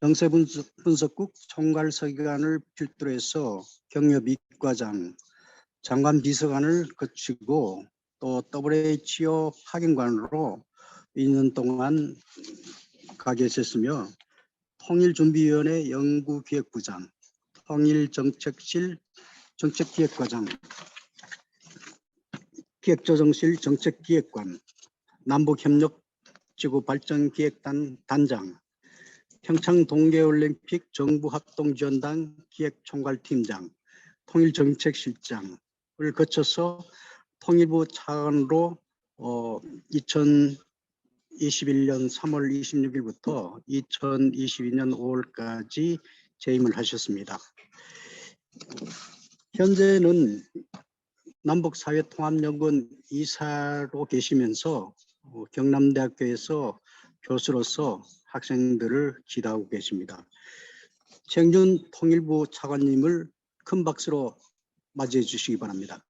정세분석국 총괄서기관을 필두로 해서 경협 이과장, 장관 비서관을 거치고 또 WHO 파견관으로 2년 동안 가 계셨으며 통일준비위원회 연구기획부장, 통일정책실 정책기획과장, 기획조정실 정책기획관, 남북협력지구발전기획단 단장, 평창동계올림픽 정부합동지원단 기획총괄팀장, 통일정책실장을 거쳐서 통일부 차관으로 2021년 3월 26일부터 2022년 5월까지 재임을 하셨습니다. 현재는 남북사회통합연구원 이사로 계시면서 경남대학교에서 교수로서 학생들을 지도하고 계십니다. 최영준 통일부 차관님을 큰 박수로 맞이해 주시기 바랍니다.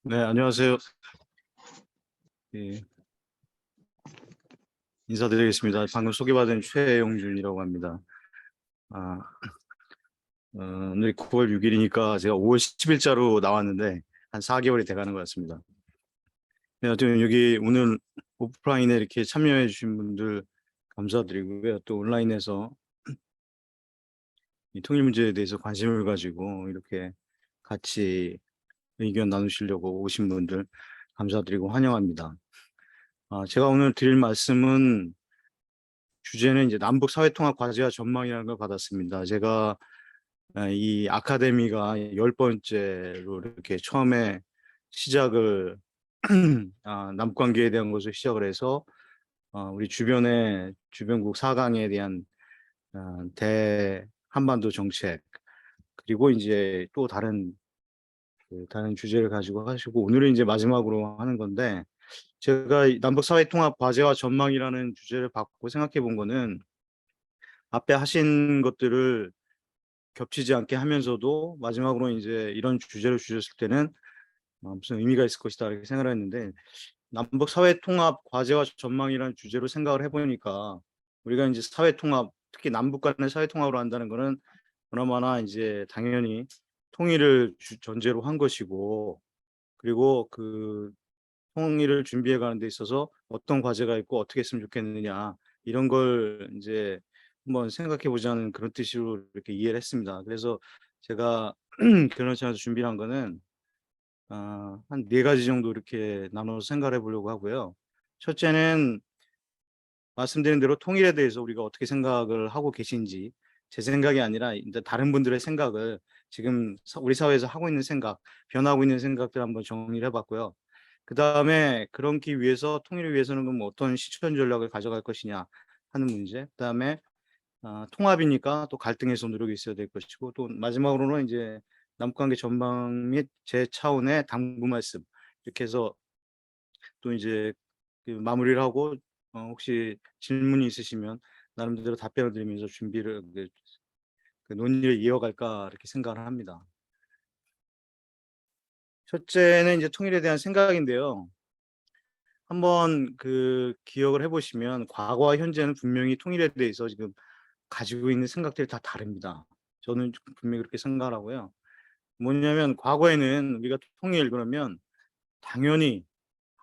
네, 안녕하세요. 예, 인사드리겠습니다. 방금 소개받은 최영준이라고 합니다. 오늘 9월 6일이니까 제가 5월 10일자로 나왔는데 한 4개월이 돼가는 것 같습니다. 네, 하여튼 여기 오늘 오프라인에 이렇게 참여해 주신 분들 감사드리고요. 또 온라인에서 이 통일 문제에 대해서 관심을 가지고 이렇게 같이 의견 나누시려고 오신 분들 감사드리고 환영합니다. 제가 오늘 드릴 말씀은 주제는 이제 남북 사회통합 과제와 전망이라는 걸 받았습니다. 제가 이 아카데미가 10번째로 이렇게 처음에 시작을 남북관계에 대한 것을 시작을 해서 우리 주변국 4강에 대한 대한반도 정책, 그리고 이제 또 다른 주제를 가지고 하시고 오늘은 이제 마지막으로 하는 건데, 제가 남북 사회 통합 과제와 전망이라는 주제를 받고 생각해 본 거는 앞에 하신 것들을 겹치지 않게 하면서도 마지막으로 이제 이런 주제를 주셨을 때는 무슨 의미가 있을 것이다 이렇게 생각을 했는데, 남북 사회 통합 과제와 전망이라는 주제로 생각을 해보니까 우리가 이제 사회 통합, 특히 남북 간의 사회 통합을 한다는 거는 그나마나 이제 당연히 통일을 전제로 한 것이고, 그리고 그 통일을 준비해 가는 데 있어서 어떤 과제가 있고 어떻게 했으면 좋겠느냐 이런 걸 이제 한번 생각해 보자는 그런 뜻으로 이렇게 이해를 했습니다. 그래서 제가 결혼식에서 준비한 거는 한 4가지 정도 이렇게 나눠서 생각해 보려고 하고요. 첫째는 말씀드린 대로 통일에 대해서 우리가 어떻게 생각을 하고 계신지, 제 생각이 아니라 이제 다른 분들의 생각을 지금 우리 사회에서 하고 있는 생각, 변하고 있는 생각들 한번 정리를 해봤고요. 그 다음에 그러기 위해서, 통일을 위해서는 그럼 어떤 실천 전략을 가져갈 것이냐 하는 문제, 그 다음에 통합이니까 또 갈등에서 노력이 있어야 될 것이고, 또 마지막으로는 이제 남북관계 전망 및 제 차원의 당부 말씀, 이렇게 해서 또 이제 그 마무리를 하고 혹시 질문이 있으시면 나름대로 답변을 드리면서 준비를 그 논의를 이어갈까 이렇게 생각을 합니다. 첫째는 이제 통일에 대한 생각인데요. 한번 그 기억을 해보시면 과거와 현재는 분명히 통일에 대해서 지금 가지고 있는 생각들이 다 다릅니다. 저는 분명히 그렇게 생각하고요. 뭐냐면 과거에는 우리가 통일 그러면 당연히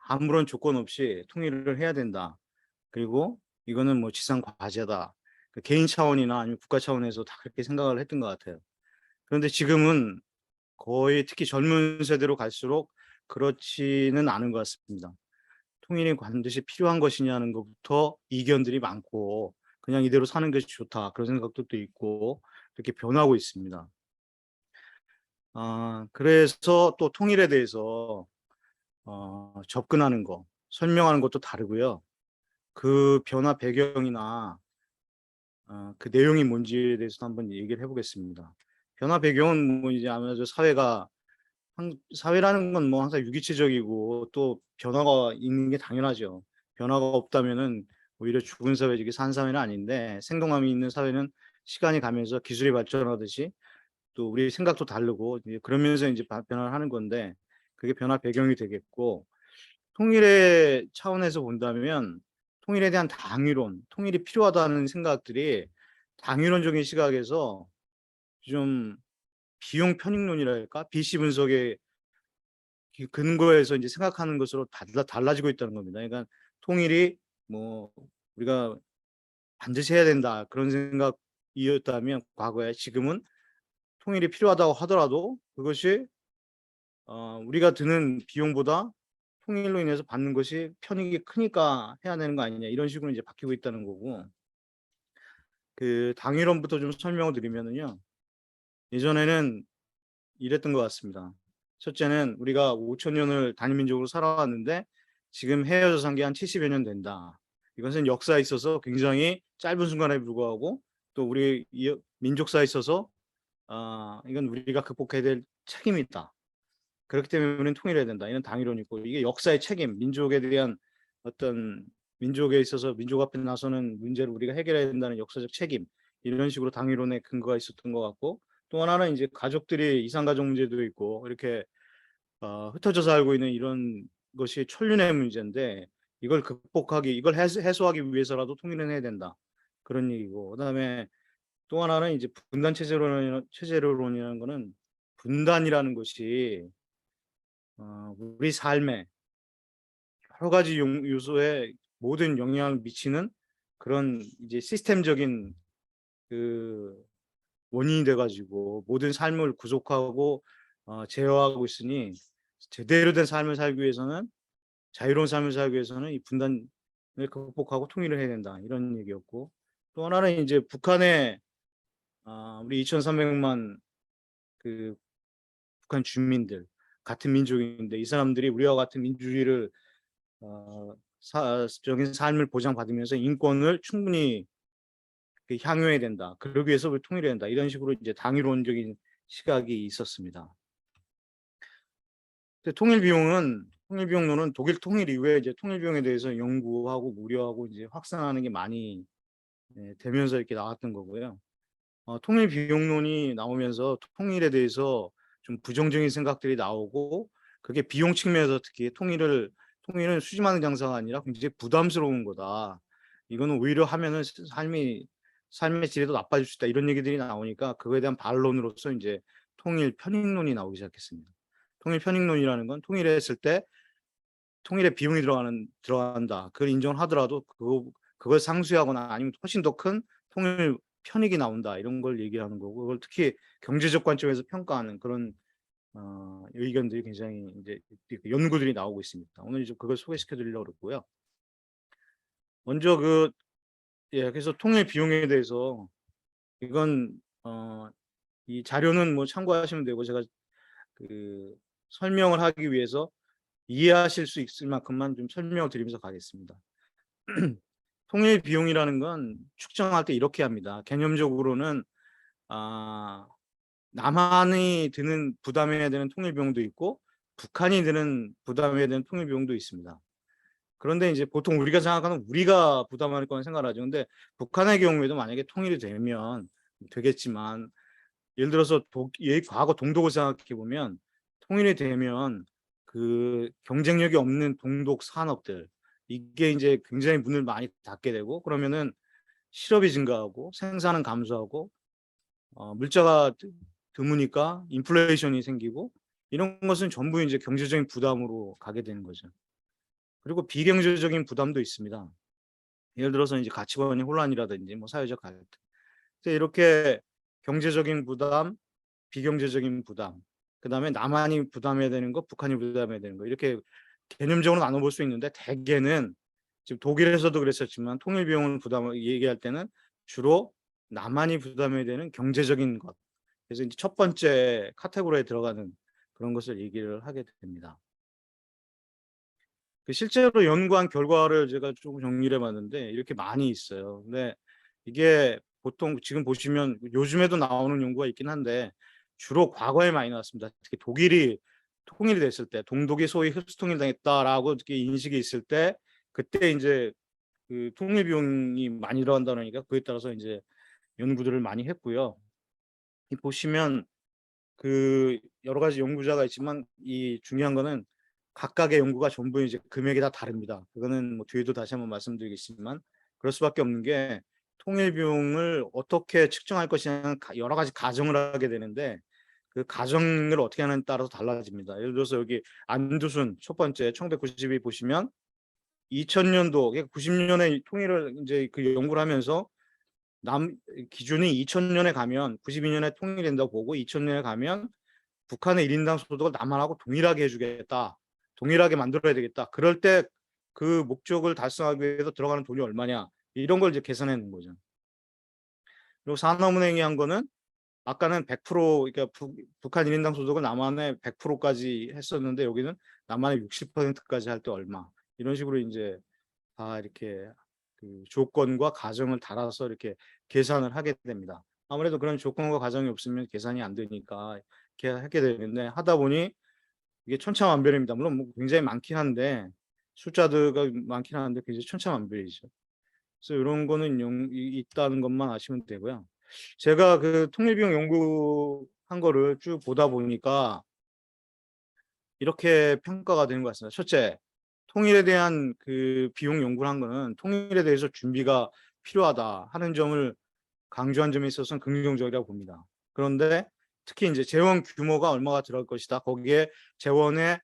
아무런 조건 없이 통일을 해야 된다. 그리고 이거는 뭐 지상 과제다. 그 개인 차원이나 아니면 국가 차원에서 다 그렇게 생각을 했던 것 같아요. 그런데 지금은 거의 특히 젊은 세대로 갈수록 그렇지는 않은 것 같습니다. 통일이 반드시 필요한 것이냐는 것부터 이견들이 많고, 그냥 이대로 사는 것이 좋다 그런 생각도 있고, 이렇게 변하고 있습니다. 그래서 또 통일에 대해서 접근하는 거, 설명하는 것도 다르고요. 그 변화 배경이나 그 내용이 뭔지에 대해서 한번 얘기를 해보겠습니다. 변화 배경은 뭐 이제 아무래도 사회라는 건 뭐 항상 유기체적이고 또 변화가 있는 게 당연하죠. 변화가 없다면은 오히려 죽은 사회지 산 사회는 아닌데, 생동감이 있는 사회는 시간이 가면서 기술이 발전하듯이 또 우리 생각도 다르고 이제 그러면서 이제 변화를 하는 건데 그게 변화 배경이 되겠고 통일의 차원에서 본다면 통일에 대한 당위론, 통일이 필요하다는 생각들이 당위론적인 시각에서 좀 비용 편익론이랄까? BC 분석의 근거에서 이제 생각하는 것으로 달라지고 있다는 겁니다. 그러니까 통일이 뭐 우리가 반드시 해야 된다 그런 생각이었다면 과거에 지금은 통일이 필요하다고 하더라도 그것이 우리가 드는 비용보다 통일로 인해서 받는 것이 편익이 크니까 해야 되는 거 아니냐 이런 식으로 이제 바뀌고 있다는 거고 그 당위론부터 좀 설명을 드리면은요. 예전에는 이랬던 것 같습니다. 첫째는 우리가 5,000년을 단일민족으로 살아왔는데 지금 헤어져 산 게 한 70여 년 된다. 이것은 역사에 있어서 굉장히 짧은 순간에 불구하고 또 우리 민족사에 있어서 이건 우리가 극복해야 될 책임이 있다. 그렇기 때문에 우리는 통일해야 된다. 이런 당위론이고 이게 역사의 책임, 민족에 대한 어떤 민족에 있어서 민족 앞에 나서는 문제를 우리가 해결해야 된다는 역사적 책임 이런 식으로 당위론의 근거가 있었던 것 같고 또 하나는 이제 가족들이 이산가족 문제도 있고 이렇게 흩어져 살고 있는 이런 것이 천륜의 문제인데 이걸 극복하기 이걸 해소하기 위해서라도 통일은 해야 된다. 그런 얘기고 그다음에 또 하나는 이제 분단 체제론이라는 거는 분단이라는 것이 우리 삶에 여러 가지 요소에 모든 영향을 미치는 그런 이제 시스템적인 그 원인이 돼 가지고 모든 삶을 구속하고 제어하고 있으니 제대로 된 삶을 살기 위해서는 자유로운 삶을 살기 위해서는 이 분단을 극복하고 통일을 해야 된다. 이런 얘기였고 또 하나는 이제 북한의 우리 2,300만 그 북한 주민들 같은 민족인데 이 사람들이 우리와 같은 민주주의를 적인 삶을 보장받으면서 인권을 충분히 향유해야 된다. 그러기 위해서 우리 통일해야 된다. 이런 식으로 이제 당위론적인 시각이 있었습니다. 근데 통일 비용론은 독일 통일 이후에 이제 통일 비용에 대해서 연구하고 우려하고 이제 확산하는 게 많이 되면서 이렇게 나왔던 거고요. 통일 비용론이 나오면서 통일에 대해서 좀 부정적인 생각들이 나오고 그게 비용 측면에서 특히 통일은 수지하는 장사가 아니라 굉장히 부담스러운 거다. 이거는 오히려 하면은 삶의 질에도 나빠질 수 있다. 이런 얘기들이 나오니까 그거에 대한 반론으로서 이제 통일 편익론이 나오기 시작했습니다. 통일 편익론이라는 건 통일했을 때 통일에 비용이 들어간다. 그걸 인정을 하더라도 그걸 상쇄하거나 아니면 훨씬 더 큰 통일 편익이 나온다. 이런 걸 얘기하는 거고 그걸 특히 경제적 관점에서 평가하는 그런 의견들이 굉장히 이제 연구들이 나오고 있습니다. 오늘 이제 그걸 소개시켜 드리려고 그러고요. 먼저 그래서 통일 비용에 대해서 이건 이 자료는 뭐 참고하시면 되고 제가 그 설명을 하기 위해서 이해하실 수 있을 만큼만 좀 설명을 드리면서 가겠습니다. 통일 비용이라는 건 측정할 때 이렇게 합니다. 개념적으로는 남한이 부담해야 되는 통일 비용도 있고 북한이 부담해야 되는 통일 비용도 있습니다. 그런데 이제 보통 우리가 생각하는 우리가 부담할 거는 생각을 하죠. 근데 북한의 경우에도 만약에 통일이 되면 되겠지만 예를 들어서 과거 동독을 생각해 보면 통일이 되면 그 경쟁력이 없는 동독 산업들 이게 이제 굉장히 문을 많이 닫게 되고 그러면은 실업이 증가하고 생산은 감소하고 물자가 드무니까 인플레이션이 생기고 이런 것은 전부 이제 경제적인 부담으로 가게 되는 거죠. 그리고 비경제적인 부담도 있습니다. 예를 들어서 이제 가치관의 혼란이라든지 뭐 사회적 갈등. 이렇게 경제적인 부담, 비경제적인 부담, 그다음에 남한이 부담해야 되는 거, 북한이 부담해야 되는 거 이렇게 개념적으로 나눠볼 수 있는데 대개는 지금 독일에서도 그랬었지만 통일 비용을 부담을 얘기할 때는 주로 남한이 부담해야 되는 경제적인 것. 그래서 이제 첫 번째 카테고리에 들어가는 그런 것을 얘기를 하게 됩니다. 실제로 연구한 결과를 제가 조금 정리를 해봤는데 이렇게 많이 있어요. 근데 이게 보통 지금 보시면 요즘에도 나오는 연구가 있긴 한데 주로 과거에 많이 나왔습니다. 특히 독일이 통일이 됐을 때 동독이 소위 흡수통일당했다라고 이렇게 인식이 있을 때 그때 이제 그 통일 비용이 많이 들어간다니까 그에 따라서 이제 연구들을 많이 했고요. 이 보시면 그 여러 가지 연구자가 있지만 이 중요한 거는 각각의 연구가 전부 이제 금액이 다 다릅니다. 그거는 뭐 뒤에도 다시 한번 말씀드리겠지만 그럴 수밖에 없는 게 통일 비용을 어떻게 측정할 것이냐는 여러 가지 가정을 하게 되는데 그 가정을 어떻게 하느냐에 따라서 달라집니다. 예를 들어서 여기 안두순 첫 번째 1992 보시면 2000년도 90년에 통일을 이제 그 연구를 하면서 기준이 2000년에 가면 92년에 통일된다고 보고 2000년에 가면 북한의 1인당 소득을 남한하고 동일하게 해주겠다. 동일하게 만들어야 되겠다. 그럴 때 그 목적을 달성하기 위해서 들어가는 돈이 얼마냐. 이런 걸 이제 계산하는 거죠. 그리고 산업은행이 한 거는 아까는 100% 그러니까 북한 1인당 소득을 남한의 100%까지 했었는데 여기는 남한의 60%까지 할 때 얼마. 이런 식으로 이제 다 이렇게 그 조건과 가정을 달아서 이렇게 계산을 하게 됩니다. 아무래도 그런 조건과 가정이 없으면 계산이 안 되니까 이렇게 하게 되는데 하다 보니 이게 천차만별입니다. 물론 뭐 굉장히 많긴 한데 숫자가 많긴 한데 굉장히 천차만별이죠. 그래서 이런 거는 있다는 것만 아시면 되고요. 제가 그 통일비용 연구한 거를 쭉 보다 보니까 이렇게 평가가 되는 것 같습니다. 첫째, 통일에 대한 그 비용 연구를 한 거는 통일에 대해서 준비가 필요하다 하는 점을 강조한 점에 있어서는 긍정적이라고 봅니다. 그런데 특히 이제 재원 규모가 얼마가 들어갈 것이다. 거기에 재원의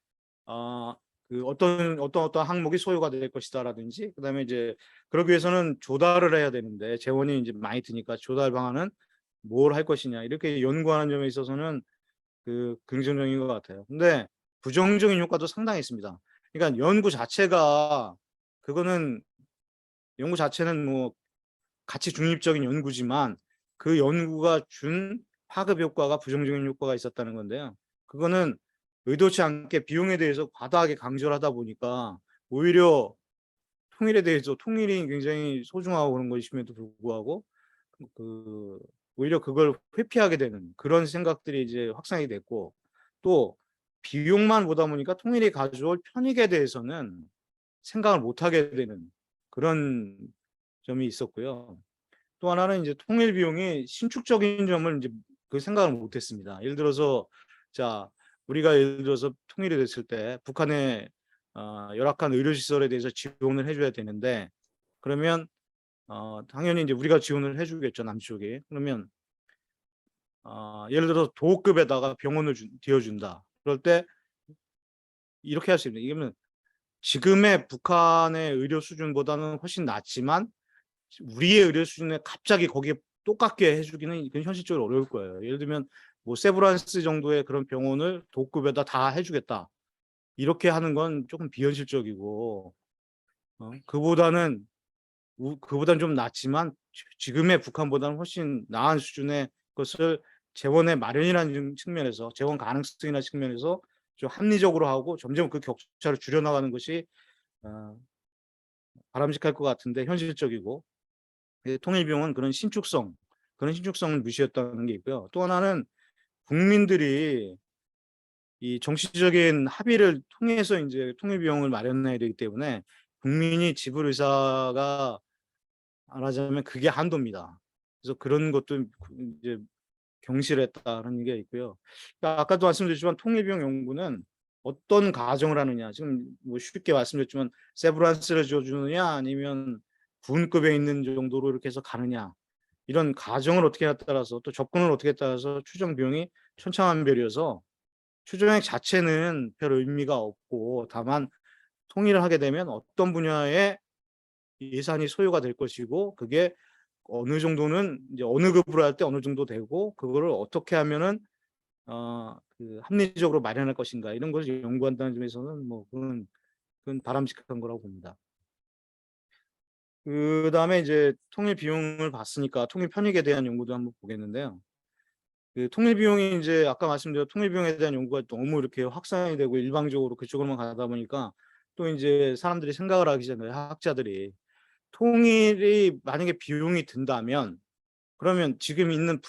그 어떤 항목이 소요가 될 것이다라든지 그다음에 이제 그러기 위해서는 조달을 해야 되는데 재원이 이제 많이 드니까 조달 방안은 뭘 할 것이냐 이렇게 연구하는 점에 있어서는 그 긍정적인 것 같아요. 근데 부정적인 효과도 상당히 있습니다. 그러니까 그거는 연구 자체는 뭐 가치 중립적인 연구지만 그 연구가 준 파급 효과가 부정적인 효과가 있었다는 건데요. 그거는 의도치 않게 비용에 대해서 과다하게 강조를 하다 보니까 오히려 통일에 대해서 통일이 굉장히 소중하고 그런 것임에도 불구하고 그 오히려 그걸 회피하게 되는 그런 생각들이 이제 확산이 됐고 또 비용만 보다 보니까 통일이 가져올 편익에 대해서는 생각을 못 하게 되는 그런 점이 있었고요. 또 하나는 이제 통일 비용이 신축적인 점을 이제 그 생각을 못 했습니다. 예를 들어서 자, 우리가 예를 들어서 통일이 됐을 때 북한의 열악한 의료 시설에 대해서 지원을 해 줘야 되는데 그러면 당연히 이제 우리가 지원을 해 주겠죠, 남쪽이. 그러면 예를 들어서 도급에다가 병원을 지어 준다. 그럴 때 이렇게 할 수 있는 이거는 지금의 북한의 의료 수준보다는 훨씬 낫지만 우리의 의료 수준에 갑자기 거기에 똑같게 해 주기는 이건 현실적으로 어려울 거예요. 예를 들면 뭐 세브란스 정도의 그런 병원을 도급에다 다 해 주겠다. 이렇게 하는 건 조금 비현실적이고 그보다는 좀 낫지만 지금의 북한보다는 훨씬 나은 수준의 것을 재원의 마련이라는 측면에서 재원 가능성이나 측면에서 좀 합리적으로 하고 점점 그 격차를 줄여나가는 것이 바람직할 것 같은데 현실적이고 통일 비용은 그런 신축성을 무시했다는 게 있고요. 또 하나는 국민들이 이 정치적인 합의를 통해서 이제 통일 비용을 마련해야 되기 때문에 국민이 지불 의사가 말하자면 그게 한도입니다. 그래서 그런 것도 이제 경실했다는 게 있고요. 그러니까 아까도 말씀드렸지만 통일 비용 연구는 어떤 가정을 하느냐 지금 뭐 쉽게 말씀드렸지만 세브란스를 지어주느냐 아니면 군급에 있는 정도로 이렇게 해서 가느냐 이런 가정을 어떻게 하냐에 따라서 또 접근을 어떻게 따라서 추정 비용이 천차만별이어서 추정액 자체는 별 의미가 없고 다만 통일을 하게 되면 어떤 분야에 예산이 소요가 될 것이고 그게 어느 정도는 이제 어느 급으로 할 때 어느 정도 되고 그거를 어떻게 하면은 그 합리적으로 마련할 것인가 이런 것을 연구한다는 점에서는 뭐 그건 바람직한 거라고 봅니다. 그다음에 이제 통일 비용을 봤으니까 통일 편익에 대한 연구도 한번 보겠는데요. 그 통일 비용이 이제 아까 말씀드린 통일 비용에 대한 연구가 너무 이렇게 확산이 되고 일방적으로 그쪽으로만 가다 보니까 또 이제 사람들이 생각을 하기 전에 학자들이 통일이 만약에 비용이 든다면 그러면 지금 있는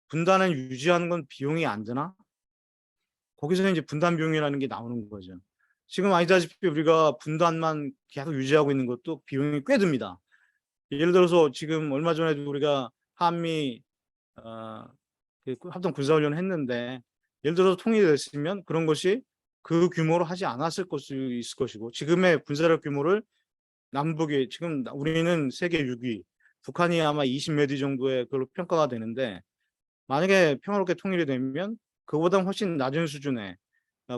분단을 유지하는 건 비용이 안 드나? 거기서 이제 분단 비용이라는 게 나오는 거죠. 지금 아시다시피 우리가 분단만 계속 유지하고 있는 것도 비용이 꽤 듭니다. 예를 들어서 지금 얼마 전에도 우리가 한미 합동 군사훈련을 했는데 예를 들어서 통일이 됐으면 그런 것이 그 규모로 하지 않았을 것이 있을 것이고 지금의 군사력 규모를 남북이 지금 우리는 세계 6위, 북한이 아마 20몇 위 정도의 그걸로 평가가 되는데 만약에 평화롭게 통일이 되면 그보다 훨씬 낮은 수준의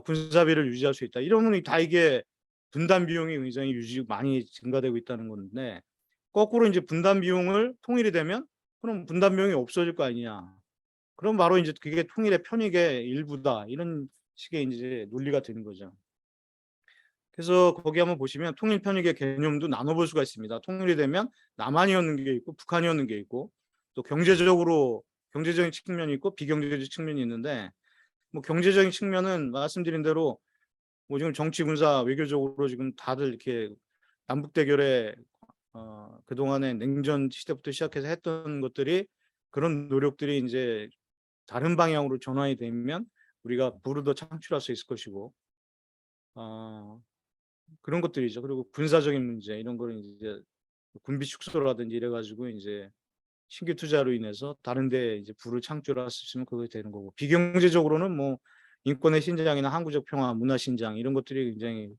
군사비를 유지할 수 있다. 이러면 다 이게 분담 비용이 굉장히 많이 증가되고 있다는 건데 거꾸로 이제 분담 비용을 통일이 되면 그럼 분담 비용이 없어질 거 아니냐. 그럼 바로 이제 그게 통일의 편익의 일부다. 이런 식의 이제 논리가 되는 거죠. 그래서 거기 한번 보시면 통일 편익의 개념도 나눠볼 수가 있습니다. 통일이 되면 남한이었는 게 있고 북한이었는 게 있고 또 경제적인 측면이 있고 비경제적 측면이 있는데 뭐 경제적인 측면은 말씀드린 대로 뭐 지금 정치, 군사, 외교적으로 지금 다들 이렇게 남북 대결에 그동안에 냉전 시대부터 시작해서 했던 것들이 그런 노력들이 이제 다른 방향으로 전환이 되면 우리가 부를 더 창출할 수 있을 것이고 그런 것들이죠. 그리고 군사적인 문제 이런 거는 이제 군비 축소라든지 이래 가지고 이제 신규 투자로 인해서 다른 데 이제 부를 창출할 수 있으면 그게 되는 거고 비경제적으로는 뭐 인권의 신장이나 항구적 평화, 문화 신장 이런 것들이 굉장히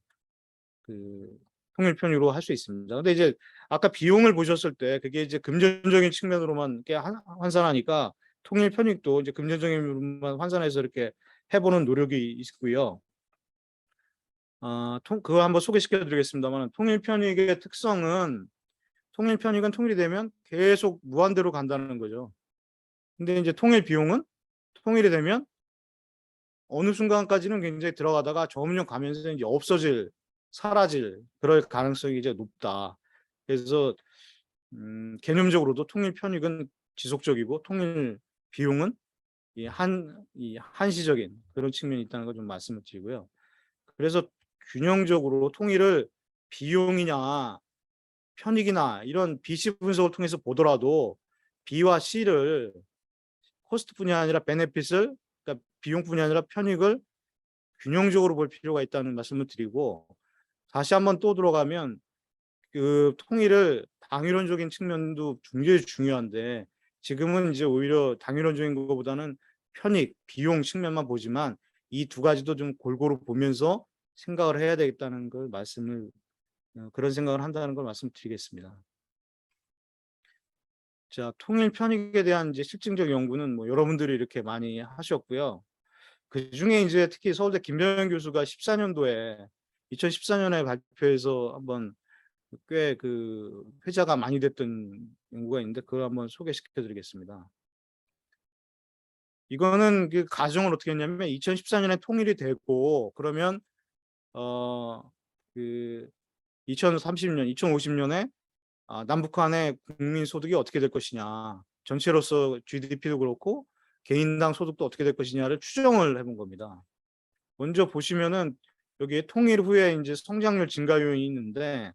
그 통일 편의로 할 수 있습니다. 근데 이제 아까 비용을 보셨을 때 그게 이제 금전적인 측면으로만 이렇게 환산하니까 통일 편익도 이제 금전적인 면만 환산해서 이렇게 해보는 노력이 있고요. 그거 한번 소개시켜 드리겠습니다만 통일 편익의 특성은 통일 편익은 통일이 되면 계속 무한대로 간다는 거죠. 근데 이제 통일 비용은 통일이 되면 어느 순간까지는 굉장히 들어가다가 점점 가면서 이제 사라질 그럴 가능성이 이제 높다. 그래서 개념적으로도 통일 편익은 지속적이고 통일 비용은 이 한시적인 그런 측면이 있다는 걸 좀 말씀을 드리고요. 그래서 균형적으로 통일을 비용이냐 편익이나 이런 BC 분석을 통해서 보더라도 B와 C를 코스트뿐이 아니라 베네핏을 그러니까 비용뿐이 아니라 편익을 균형적으로 볼 필요가 있다는 말씀을 드리고 다시 한번 또 들어가면 그 통일을 당위론적인 측면도 굉장히 중요한데 지금은 이제 오히려 당위론적인 것보다는 편익, 비용 측면만 보지만 이 두 가지도 좀 골고루 보면서 생각을 해야 되겠다는 걸 그런 생각을 한다는 걸 말씀드리겠습니다. 자, 통일 편익에 대한 이제 실증적 연구는 뭐 여러분들이 이렇게 많이 하셨고요. 그중에 이제 특히 서울대 김병현 교수가 2014년에 발표해서 한번 꽤 회자가 많이 됐던 연구가 있는데 그걸 한번 소개시켜 드리겠습니다. 이거는 그 가정을 어떻게 했냐면 2014년에 통일이 됐고 그러면 그 2030년, 2050년에 남북한의 국민 소득이 어떻게 될 것이냐, 전체로서 GDP도 그렇고 개인당 소득도 어떻게 될 것이냐를 추정을 해본 겁니다. 먼저 보시면은 여기에 통일 후에 이제 성장률 증가 요인이 있는데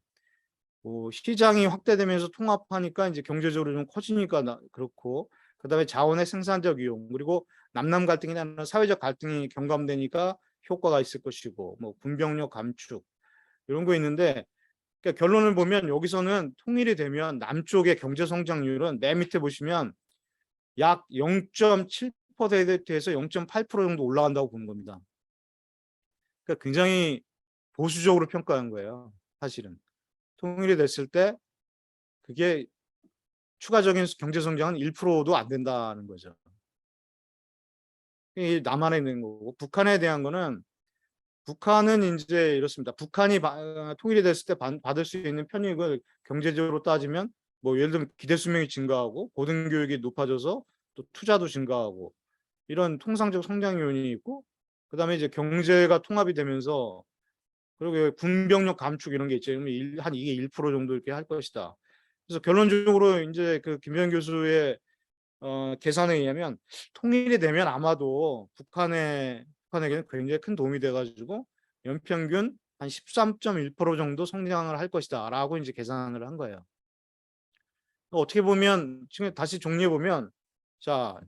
시장이 확대되면서 통합하니까 이제 경제적으로 좀 커지니까 그렇고 그다음에 자원의 생산적 이용 그리고 남남 갈등이나 사회적 갈등이 경감되니까 효과가 있을 것이고 뭐 군병력 감축 이런 거 있는데 그러니까 결론을 보면 여기서는 통일이 되면 남쪽의 경제 성장률은 맨 밑에 보시면 약 0.7%에서 0.8% 정도 올라간다고 보는 겁니다. 그러니까 굉장히 보수적으로 평가한 거예요. 사실은 통일이 됐을 때 그게 추가적인 경제 성장은 1%도 안 된다는 거죠. 이 남한에 있는 거고 북한에 대한 거는 북한은 이제 이렇습니다. 북한이 통일이 됐을 때 받을 수 있는 편익을 경제적으로 따지면 뭐 예를 들면 기대 수명이 증가하고 고등교육이 높아져서 또 투자도 증가하고 이런 통상적 성장 요인이 있고 그다음에 이제 경제가 통합이 되면서 그리고 군병력 감축 이런 게 있죠. 이게 1% 정도 이렇게 할 것이다. 그래서 결론적으로 이제 그 김현 교수의 계산에 의하면 통일이 되면 아마도 북한에게는 굉장히 큰 도움이 돼가지고 연평균 한 13.1% 정도 성장을 할 것이다라고 이제 계산을 한 거예요. 어떻게 보면 지금 다시 정리해 보면 자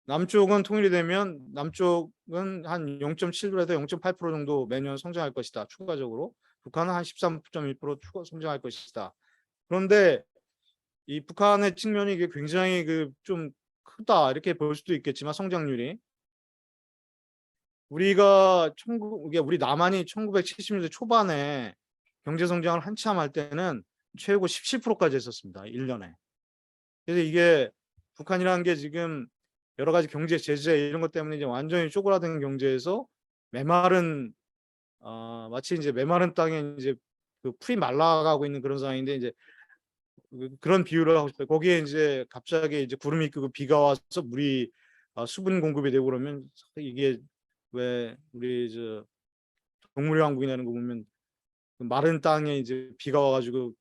남쪽은 통일이 되면 남쪽은 한 0.7%에서 0.8% 정도 매년 성장할 것이다. 추가적으로 북한은 한 13.1% 추가 성장할 것이다. 그런데 이 북한의 측면이 이게 굉장히 좀 크다 이렇게 볼 수도 있겠지만 성장률이 우리 남한이 1970년대 초반에 경제 성장을 한참 할 때는 최고 17%까지 했었습니다. 1년에. 그래서 이게 북한이라는 게 지금 여러 가지 경제 제재 이런 것 때문에 이제 완전히 쪼그라든 경제에서 메마른 마치 이제 메마른 땅에 이제 그 풀이 말라가고 있는 그런 상황인데 이제 그런 비유를 하고 싶어요. 거기에 이제 갑자기 이제 구름이 끼고 비가 와서 물이 수분 공급이 되고 그러면 이게 왜 우리 동물의 왕국이라는 거 보면 그 마른 땅에 이제 비가 와가지고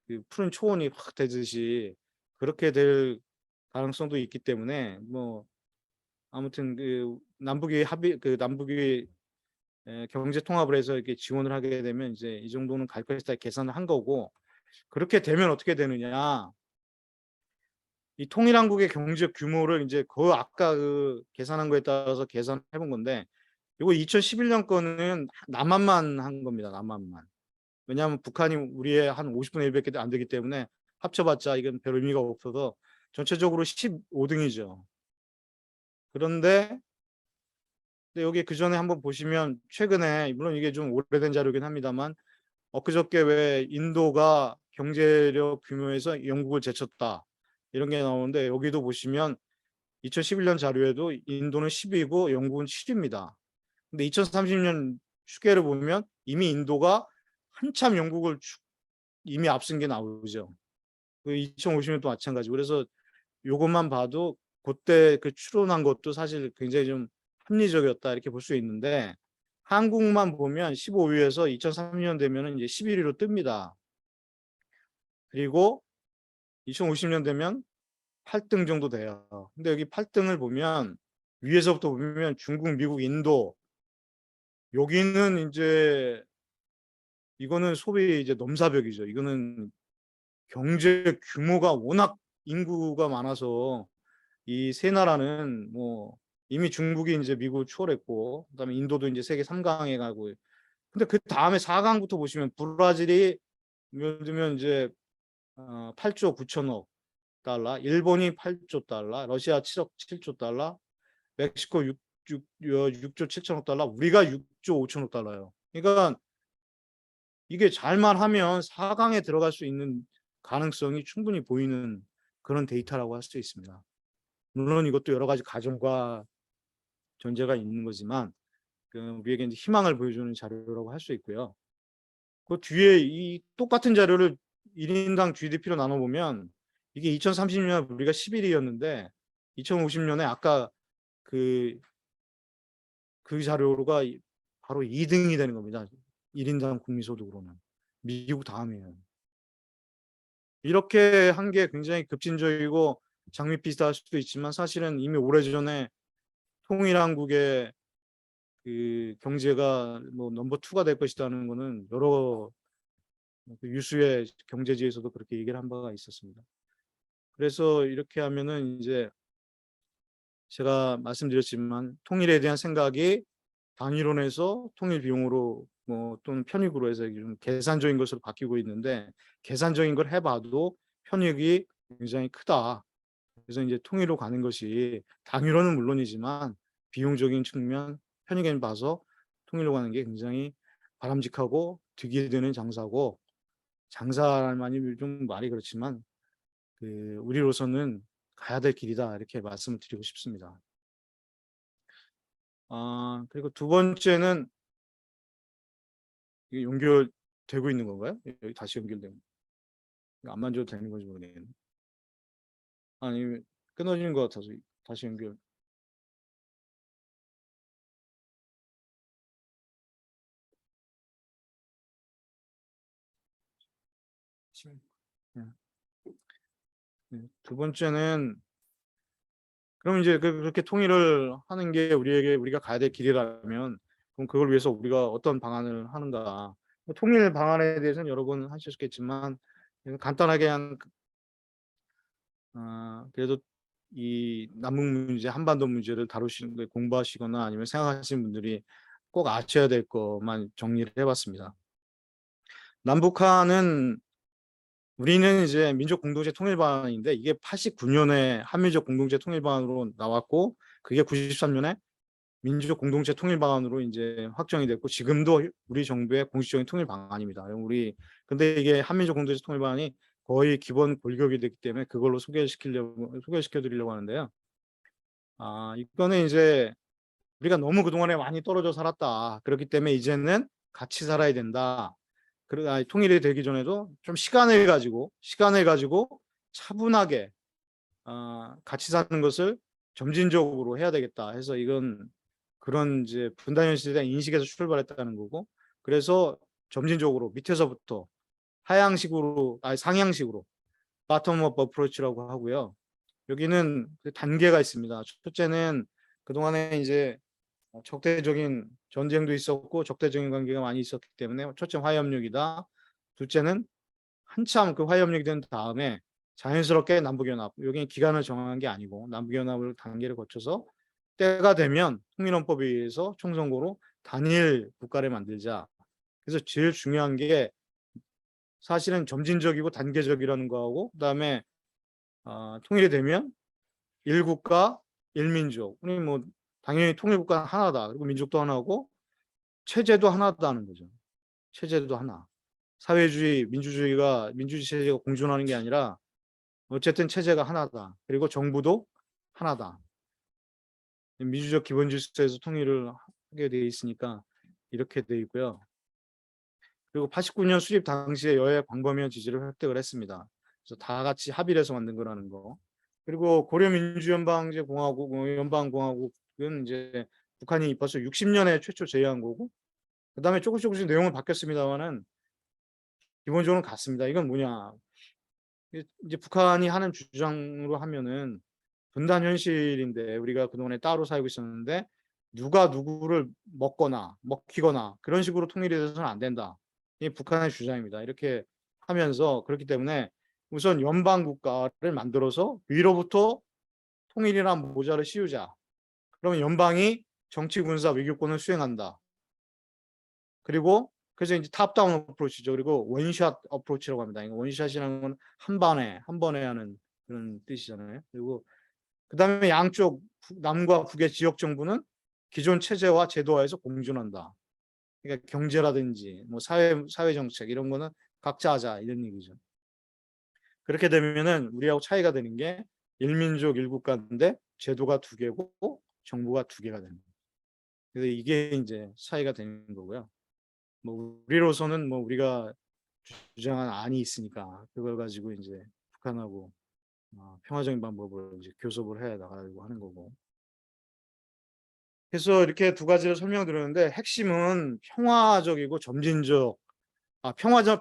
그 푸른 초원이 확 되듯이 그렇게 될 가능성도 있기 때문에 뭐 아무튼 그 남북이 경제 통합을 해서 이렇게 지원을 하게 되면 이제 이 정도는 갈 것이다 계산을 한 거고 그렇게 되면 어떻게 되느냐? 이 통일한국의 경제 규모를 이제 그 아까 그 계산한 거에 따라서 계산해 본 건데 이거 2011년 거는 남한만 한 겁니다. 남한만. 왜냐하면 북한이 우리의 한 50분의 1밖에 안 되기 때문에 합쳐봤자 이건 별 의미가 없어서 전체적으로 15등이죠. 그런데 여기 그 전에 한번 보시면 최근에 물론 이게 좀 오래된 자료긴 합니다만 엊그저께 왜 인도가 경제력 규모에서 영국을 제쳤다 이런 게 나오는데 여기도 보시면 2011년 자료에도 인도는 10위고 영국은 7위입니다. 근데 2030년 추계를 보면 이미 인도가 한참 영국을 이미 앞선 게 나오죠. 그 2050년도 마찬가지고 그래서 요것만 봐도 그때 그 추론한 것도 사실 굉장히 좀 합리적이었다 이렇게 볼 수 있는데 한국만 보면 15위에서 2030년 되면은 이제 11위로 뜹니다. 그리고 2050년 되면 8등 정도 돼요. 근데 여기 8등을 보면 위에서부터 보면 중국, 미국, 인도 여기는 이제 이거는 소위 이제 넘사벽이죠. 이거는 경제 규모가 워낙 인구가 많아서 이 세 나라는 뭐 이미 중국이 이제 미국을 추월했고 그다음에 인도도 이제 세계 3강에 가고 근데 그 다음에 4강부터 보시면 브라질이 예를 들면 이제 8조 9천억 달러, 일본이 8조 달러, 러시아 7조 달러, 멕시코 6조 7천억 달러, 우리가 6조 5천억 달러예요. 그러니까 이게 잘만 하면 4강에 들어갈 수 있는 가능성이 충분히 보이는 그런 데이터라고 할 수 있습니다. 물론 이것도 여러 가지 가정과 전제가 있는 거지만 우리에게 이제 희망을 보여주는 자료라고 할 수 있고요. 그 뒤에 이 똑같은 자료를 1인당 GDP로 나눠보면 이게 2030년 우리가 11위였는데 2050년에 아까 그 자료가 바로 2등이 되는 겁니다. 1인당 국민소득으로는. 미국 다음이에요. 이렇게 한 게 굉장히 급진적이고 장밋빛할 수도 있지만 사실은 이미 오래전에 통일한국의 그 경제가 뭐 넘버 2가 될 것이라는 거는 여러 유수의 경제지에서도 그렇게 얘기를 한 바가 있었습니다. 그래서 이렇게 하면은 이제 제가 말씀드렸지만 통일에 대한 생각이 단위론에서 통일 비용으로 뭐 또는 편익으로 해서 좀 계산적인 것으로 바뀌고 있는데 계산적인 걸 해봐도 편익이 굉장히 크다. 그래서 이제 통일로 가는 것이 단위론은 물론이지만 비용적인 측면, 편익에 봐서 통일로 가는 게 굉장히 바람직하고 득이 되는 장사고 장사만이 좀 말이 그렇지만 우리로서는 가야 될 길이다 이렇게 말씀을 드리고 싶습니다. 그리고 두 번째는 이게 연결되고 있는 건가요? 여기 다시 연결되면 안 만져도 되는 건지 모르겠네. 아니 끊어지는 것 같아서 다시 연결. 네. 두 번째는 그럼 이제 그렇게 통일을 하는 게 우리가 가야 될 길이라면 그럼 그걸 위해서 우리가 어떤 방안을 하는가. 통일 방안에 대해서는 여러 번 하셨겠지만 간단하게 그래도 이 남북 문제, 한반도 문제를 다루시는 걸 공부하시거나 아니면 생각하시는 분들이 꼭 아셔야 될 것만 정리를 해봤습니다. 남북한은 우리는 이제 민족 공동체 통일 방안인데 이게 89년에 한민족 공동체 통일 방안으로 나왔고 그게 93년에 민족 공동체 통일 방안으로 이제 확정이 됐고 지금도 우리 정부의 공식적인 통일 방안입니다. 근데 이게 한민족 공동체 통일 방안이 거의 기본 골격이 됐기 때문에 그걸로 소개시켜 드리려고 하는데요. 이거는 이제 우리가 너무 그동안에 많이 떨어져 살았다. 그렇기 때문에 이제는 같이 살아야 된다. 통일이 되기 전에도 좀 시간을 가지고 차분하게 같이 사는 것을 점진적으로 해야 되겠다 해서 이건 그런 이제 분단 현실에 대한 인식에서 출발했다는 거고, 그래서 점진적으로 밑에서부터 상향식으로 바텀업 어프로치라고 하고요. 여기는 그 단계가 있습니다. 첫째는 그동안에 이제 적대적인 전쟁도 있었고 적대적인 관계가 많이 있었기 때문에 첫째 화해협력이다. 둘째는 한참 그 화해협력이 된 다음에 자연스럽게 남북연합, 여기 기간을 정한 게 아니고 남북연합을 단계를 거쳐서 때가 되면 통일헌법에 의해서 총선거로 단일 국가를 만들자. 그래서 제일 중요한 게 사실은 점진적이고 단계적이라는 거하고 그다음에 통일이 되면 일국가 일민족. 우리 뭐 당연히 통일국가는 하나다. 그리고 민족도 하나고 체제도 하나다는 거죠. 체제도 하나. 사회주의, 민주주의 체제가 공존하는 게 아니라 어쨌든 체제가 하나다. 그리고 정부도 하나다. 민주적 기본 질서에서 통일을 하게 돼 있으니까 이렇게 돼 있고요. 그리고 89년 수립 당시에 여야 광범위한 지지를 획득을 했습니다. 그래서 다 같이 합의를 해서 만든 거라는 거. 그리고 고려민주연방제 공화국, 연방공화국은 이제 북한이 벌써 60년에 최초 제의한 거고, 그다음에 조금씩 내용은 바뀌었습니다만은 기본적으로 같습니다. 이건 뭐냐? 이제 북한이 하는 주장으로 하면은 분단 현실인데 우리가 그동안에 따로 살고 있었는데 누가 누구를 먹히거나 그런 식으로 통일이 돼서는 안 된다. 이게 북한의 주장입니다. 이렇게 하면서 그렇기 때문에 우선 연방 국가를 만들어서 위로부터 통일이란 모자를 씌우자. 그러면 연방이 정치, 군사, 외교권을 수행한다. 그리고 그래서 이제 탑다운 어프로치죠. 그리고 원샷 어프로치라고 합니다. 원샷이라는 건 한 번에 하는 그런 뜻이잖아요. 그리고 그다음에 양쪽 남과 북의 지역 정부는 기존 체제와 제도화에서 공존한다. 그러니까 경제라든지 뭐 사회 정책 이런 거는 각자 하자 이런 얘기죠. 그렇게 되면은 우리하고 차이가 되는 게 일민족 일국가인데 제도가 두 개고 정부가 두 개가 되는 거예요. 그래서 이게 이제 차이가 되는 거고요. 뭐 우리로서는 뭐 우리가 주장한 안이 있으니까 그걸 가지고 이제 북한하고 평화적인 방법을 이제 교섭을 해 나가려고 하는 거고. 그래서 이렇게 두 가지를 설명드렸는데 핵심은 평화적이고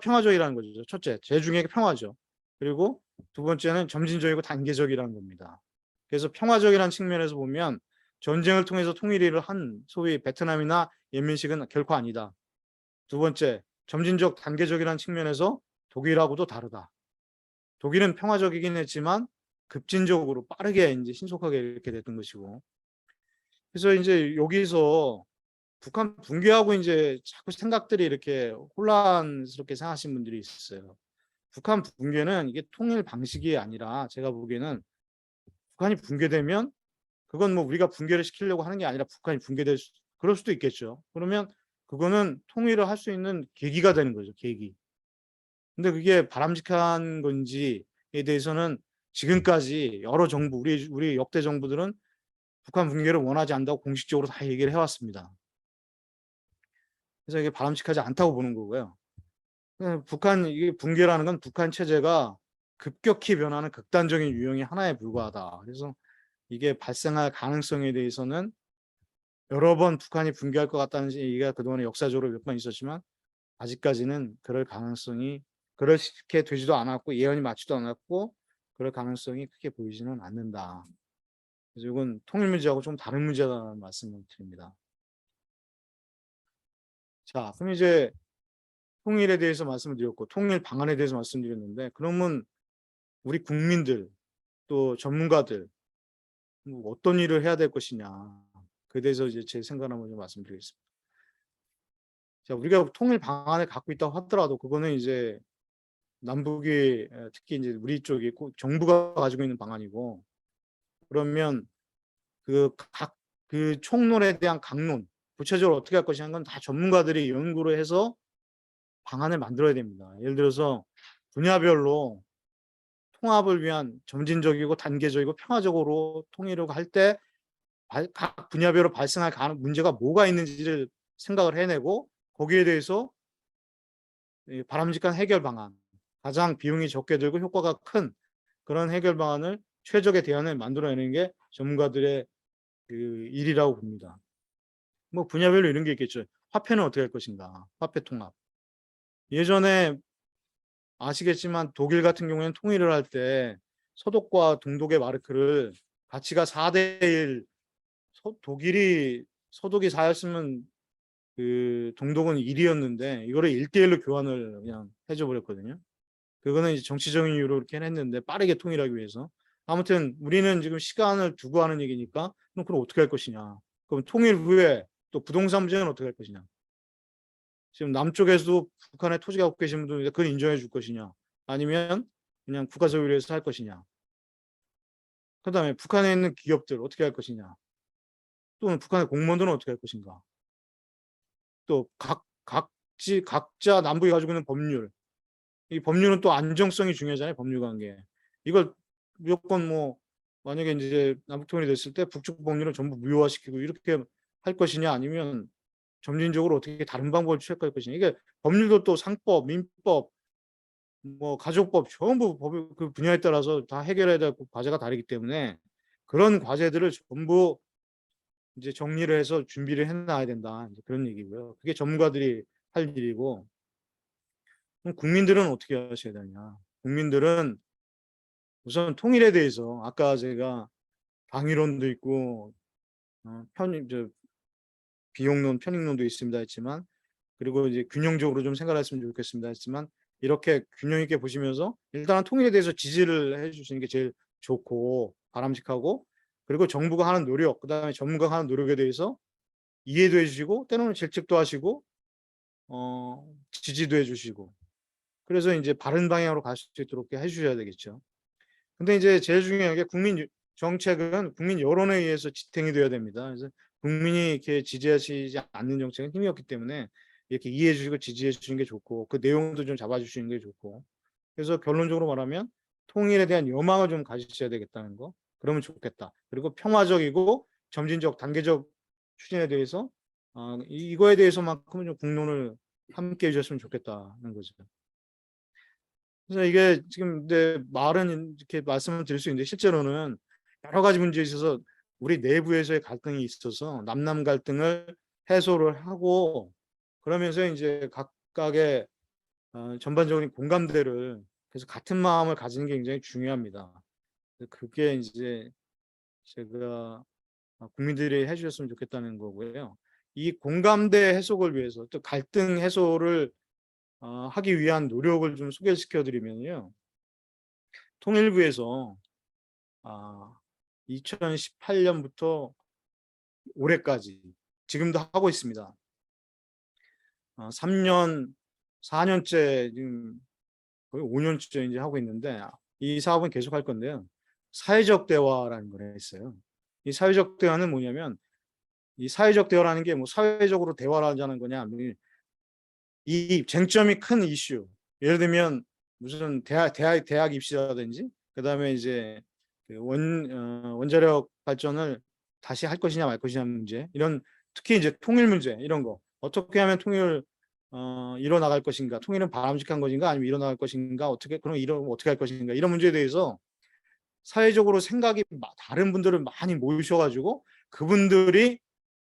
평화적이라는 거죠. 첫째, 제중에 평화죠. 그리고 두 번째는 점진적이고 단계적이라는 겁니다. 그래서 평화적이라는 측면에서 보면 전쟁을 통해서 통일을 한 소위 베트남이나 연민식은 결코 아니다. 두 번째, 점진적 단계적이라는 측면에서 독일하고도 다르다. 독일은 평화적이긴 했지만 급진적으로 빠르게 이제 신속하게 이렇게 됐던 것이고. 그래서 이제 여기서 북한 붕괴하고 이제 자꾸 생각들이 이렇게 혼란스럽게 생각하시는 분들이 있어요. 북한 붕괴는 이게 통일 방식이 아니라 제가 보기에는 북한이 붕괴되면 그건 뭐 우리가 붕괴를 시키려고 하는 게 아니라 북한이 그럴 수도 있겠죠. 그러면 그거는 통일을 할 수 있는 계기가 되는 거죠. 계기. 근데 그게 바람직한 건지에 대해서는 지금까지 여러 정부 우리 역대 정부들은 북한 붕괴를 원하지 않는다고 공식적으로 다 얘기를 해왔습니다. 그래서 이게 바람직하지 않다고 보는 거고요. 이게 붕괴라는 건 북한 체제가 급격히 변하는 극단적인 유형의 하나에 불과하다. 그래서 이게 발생할 가능성에 대해서는 여러 번 북한이 붕괴할 것 같다는 얘기가 그동안에 역사적으로 몇 번 있었지만 아직까지는 그렇게 되지도 않았고 예언이 맞지도 않았고 그럴 가능성이 크게 보이지는 않는다. 그래서 이건 통일 문제하고 좀 다른 문제라는 말씀을 드립니다. 자, 그럼 이제 통일에 대해서 말씀을 드렸고 통일 방안에 대해서 말씀드렸는데 그러면 우리 국민들 또 전문가들 뭐 어떤 일을 해야 될 것이냐 그에 대해서 이제 제 생각을 한번 좀 말씀드리겠습니다. 자, 우리가 통일 방안을 갖고 있다고 하더라도 그거는 이제 남북이 특히 이제 우리 쪽이 정부가 가지고 있는 방안이고, 그러면 각 그 총론에 대한 강론, 구체적으로 어떻게 할 것이냐는 건 다 전문가들이 연구를 해서 방안을 만들어야 됩니다. 예를 들어서 분야별로 통합을 위한 점진적이고 단계적이고 평화적으로 통일을 할 때 각 분야별로 발생할 문제가 뭐가 있는지를 생각을 해내고, 거기에 대해서 바람직한 해결 방안, 가장 비용이 적게 들고 효과가 큰 그런 해결 방안을, 최적의 대안을 만들어내는 게 전문가들의 그 일이라고 봅니다. 뭐 분야별로 이런 게 있겠죠. 화폐는 어떻게 할 것인가, 화폐 통합. 예전에 아시겠지만 독일 같은 경우에는 통일을 할 때 서독과 동독의 마르크를 가치가 4대 1, 독일이 서독이 4였으면 그 동독은 1이었는데 이거를 1대 1로 교환을 그냥 해줘 버렸거든요. 그거는 이제 정치적인 이유로 이렇게 했는데, 빠르게 통일하기 위해서. 아무튼 우리는 지금 시간을 두고 하는 얘기니까, 그럼 어떻게 할 것이냐. 그럼 통일 후에 또 부동산 문제는 어떻게 할 것이냐. 지금 남쪽에서도 북한에 토지 갖고 계신 분들 그걸 인정해 줄 것이냐, 아니면 그냥 국가 소유를 해서 할 것이냐. 그다음에 북한에 있는 기업들 어떻게 할 것이냐. 또는 북한의 공무원들은 어떻게 할 것인가. 또 각자 남북이 가지고 있는 법률. 이 법률은 또 안정성이 중요하잖아요. 법률 관계. 이걸 무조건 뭐 만약에 이제 남북 통일이 됐을 때 북쪽 법률을 전부 무효화시키고 이렇게 할 것이냐, 아니면 점진적으로 어떻게 다른 방법을 취할 것이냐. 이게 법률도 또 상법, 민법, 뭐 가족법 전부 그 분야에 따라서 다 해결해야 될 과제가 다르기 때문에, 그런 과제들을 전부 이제 정리를 해서 준비를 해놔야 된다. 이제 그런 얘기고요. 그게 전문가들이 할 일이고, 그럼 국민들은 어떻게 하셔야 되냐. 국민들은 우선 통일에 대해서 아까 제가 방위론도 있고 비용론, 편익론도 있습니다 했지만, 그리고 이제 균형적으로 좀 생각했으면 좋겠습니다 했지만, 이렇게 균형 있게 보시면서 일단 통일에 대해서 지지를 해주시는 게 제일 좋고 바람직하고, 그리고 정부가 하는 노력, 그다음에 전문가가 하는 노력에 대해서 이해도 해주시고, 때로는 질책도 하시고, 지지도 해주시고, 그래서 이제 바른 방향으로 갈 수 있도록 해주셔야 되겠죠. 근데 이제 제일 중요한 게, 국민 정책은 국민 여론에 의해서 지탱이 되어야 됩니다. 그래서 국민이 이렇게 지지하시지 않는 정책은 힘이 없기 때문에, 이렇게 이해해 주시고 지지해 주시는 게 좋고, 그 내용도 좀 잡아 주시는 게 좋고, 그래서 결론적으로 말하면 통일에 대한 여망을 좀 가지셔야 되겠다는 거. 그러면 좋겠다. 그리고 평화적이고 점진적, 단계적 추진에 대해서 이거에 대해서만큼은 좀 공론을 함께 해 주셨으면 좋겠다는 거죠. 그래서 이게 지금 말은 이렇게 말씀을 드릴 수 있는데, 실제로는 여러 가지 문제에 있어서 우리 내부에서의 갈등이 있어서 남남 갈등을 해소를 하고, 그러면서 이제 각각의 전반적인 공감대를, 그래서 같은 마음을 가지는 게 굉장히 중요합니다. 그게 이제 제가 국민들이 해주셨으면 좋겠다는 거고요. 이 공감대 해석을 위해서, 또 갈등 해소를 하기 위한 노력을 좀 소개시켜 드리면요. 통일부에서 2018년부터 올해까지 지금도 하고 있습니다. 3년, 4년째, 지금 거의 5년째 이제 하고 있는데, 이 사업은 계속 할 건데요. 사회적 대화라는 걸 했어요. 이 사회적 대화는 뭐냐면, 이 사회적 대화라는 게 뭐 사회적으로 대화를 하자는 거냐, 이 쟁점이 큰 이슈, 예를 들면 무슨 대학 입시라든지, 그다음에 이제 원자력 발전을 다시 할 것이냐 말 것이냐 문제, 이런, 특히 이제 통일 문제, 이런 거 어떻게 하면 통일 이뤄나갈 것인가, 통일은 바람직한 것인가 아니면 이뤄나갈 것인가, 그럼 어떻게 할 것인가, 이런 문제에 대해서 사회적으로 생각이 다른 분들을 많이 모이셔가지고 그분들이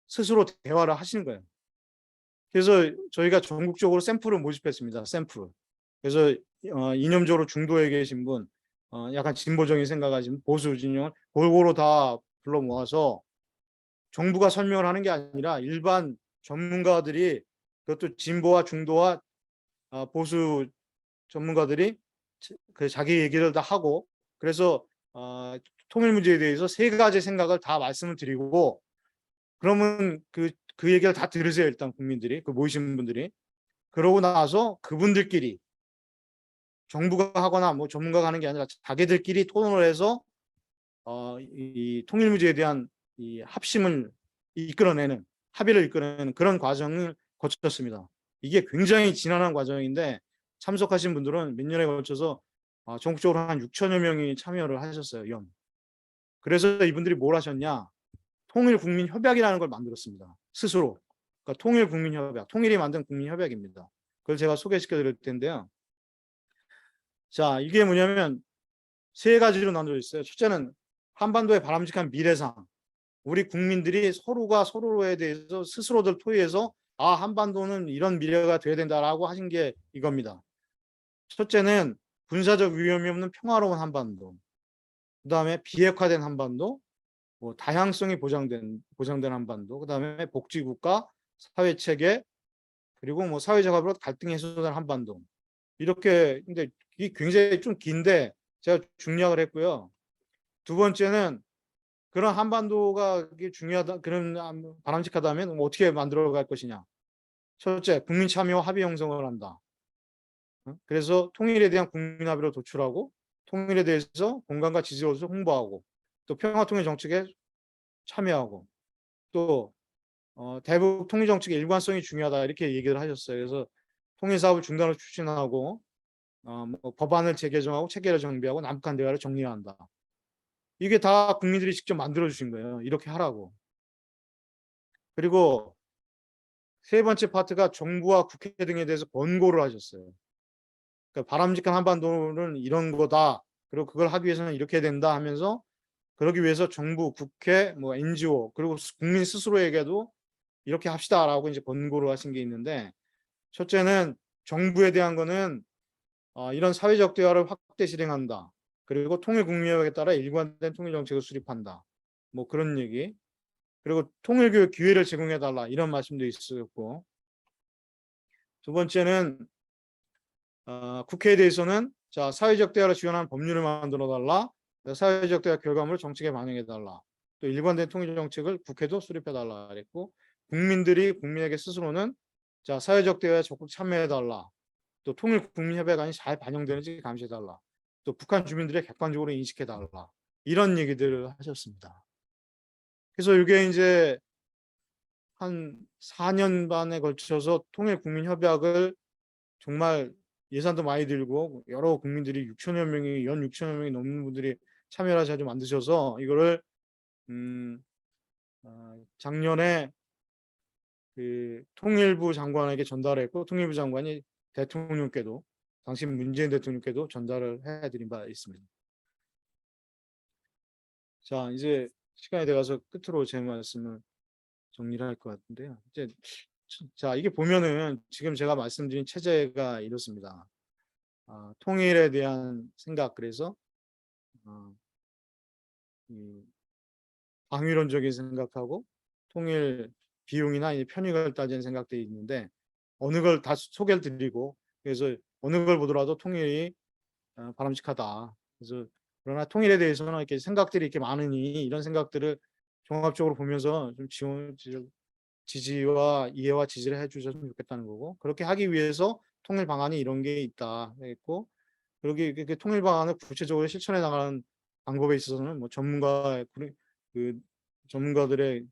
스스로 대화를 하시는 거예요. 그래서 저희가 전국적으로 샘플을 모집했습니다. 샘플. 그래서 이념적으로 중도에 계신 분, 약간 진보적인 생각하시는 보수 진영을 골고루 다 불러 모아서 정부가 설명을 하는 게 아니라 일반 전문가들이, 그것도 진보와 중도와 보수 전문가들이 그 자기 얘기를 다 하고, 그래서 통일 문제에 대해서 세 가지 생각을 다 말씀을 드리고, 그러면 그 얘기를 다 들으세요. 일단 국민들이, 그 모이신 분들이. 그러고 나서 그분들끼리 정부가 하거나 뭐 전문가가 하는 게 아니라 자기들끼리 토론을 해서 이 통일무제에 대한 이 합심을 이끌어내는, 합의를 이끌어내는 그런 과정을 거쳤습니다. 이게 굉장히 지난한 과정인데 참석하신 분들은 몇 년에 걸쳐서 전국적으로 한 6천여 명이 참여를 하셨어요. 그래서 이분들이 뭘 하셨냐? 통일국민협약이라는 걸 만들었습니다. 스스로. 그러니까 통일국민협약, 통일이 만든 국민협약입니다. 그걸 제가 소개시켜 드릴 텐데요. 자, 이게 뭐냐면 세 가지로 나눠져 있어요. 첫째는 한반도의 바람직한 미래상, 우리 국민들이 서로가 서로에 대해서 스스로들 토의해서 한반도는 이런 미래가 돼야 된다라고 하신 게 이겁니다. 첫째는 군사적 위험이 없는 평화로운 한반도, 그다음에 비핵화된 한반도, 뭐 다양성이 보장된 한반도, 그다음에 복지국가, 사회체계, 그리고 뭐 사회적 합의로 갈등이 해소된 한반도. 이렇게, 근데 이게 굉장히 좀 긴데 제가 중략을 했고요. 두 번째는 그런 한반도가 중요하다, 그런 바람직하다면 어떻게 만들어갈 것이냐. 첫째, 국민 참여와 합의 형성을 한다. 그래서 통일에 대한 국민 합의를 도출하고 통일에 대해서 공감과 지지로서 홍보하고 또 평화통일 정책에 참여하고 또 대북 통일 정책의 일관성이 중요하다 이렇게 얘기를 하셨어요. 그래서 통일 사업을 중단으로 추진하고 뭐 법안을 재개정하고 체계를 정비하고 남북한 대화를 정리해야 한다. 이게 다 국민들이 직접 만들어 주신 거예요. 이렇게 하라고. 그리고 세 번째 파트가 정부와 국회 등에 대해서 권고를 하셨어요. 그러니까 바람직한 한반도는 이런 거다. 그리고 그걸 하기 위해서는 이렇게 된다 하면서 그러기 위해서 정부, 국회, 뭐 NGO 그리고 국민 스스로에게도 이렇게 합시다라고 이제 권고를 하신 게 있는데 첫째는 정부에 대한 거는 이런 사회적 대화를 확대 실행한다. 그리고 통일 국민협약에 따라 일관된 통일 정책을 수립한다. 뭐 그런 얘기. 그리고 통일교육 기회를 제공해달라 이런 말씀도 있었고 두 번째는 국회에 대해서는 자 사회적 대화를 지원하는 법률을 만들어 달라. 사회적 대화 결과물을 정책에 반영해 달라. 또 일관된 통일 정책을 국회도 수립해 달라 그랬고 국민들이 국민에게 스스로는 자 사회적 대화에 적극 참여해 달라. 또 통일 국민협약안이 잘 반영되는지 감시해 달라. 또 북한 주민들의 객관적으로 인식해 달라. 이런 얘기들을 하셨습니다. 그래서 이게 이제 한 4년 반에 걸쳐서 통일 국민협약을 정말 예산도 많이 들고 여러 국민들이 6천여 명이 연 6천여 명이 넘는 분들이 참여를 하셔서 만드셔서 이거를 작년에 그 통일부 장관에게 전달했고 통일부 장관이 대통령께도 당시 문재인 대통령께도 전달을 해드린 바 있습니다. 자 이제 시간이 돼가서 끝으로 제 말씀을 정리를 할 것 같은데요. 이제 자 이게 보면은 지금 제가 말씀드린 체제가 이렇습니다. 통일에 대한 생각 그래서 이 방위론적인 생각하고 통일 비용이나 편익을 따지는 생각들이 있는데 어느 걸 다 소개를 드리고 그래서 어느 걸 보더라도 통일이 바람직하다. 그래서 그러나 통일에 대해서는 이렇게 생각들이 이렇게 많으니 이런 생각들을 종합적으로 보면서 좀 지지와 이해와 지지를 해주셨으면 좋겠다는 거고 그렇게 하기 위해서 통일 방안이 이런 게 있다 했고 그렇게 통일 방안을 구체적으로 실천해 나가는 방법에 있어서는 뭐 그 전문가들의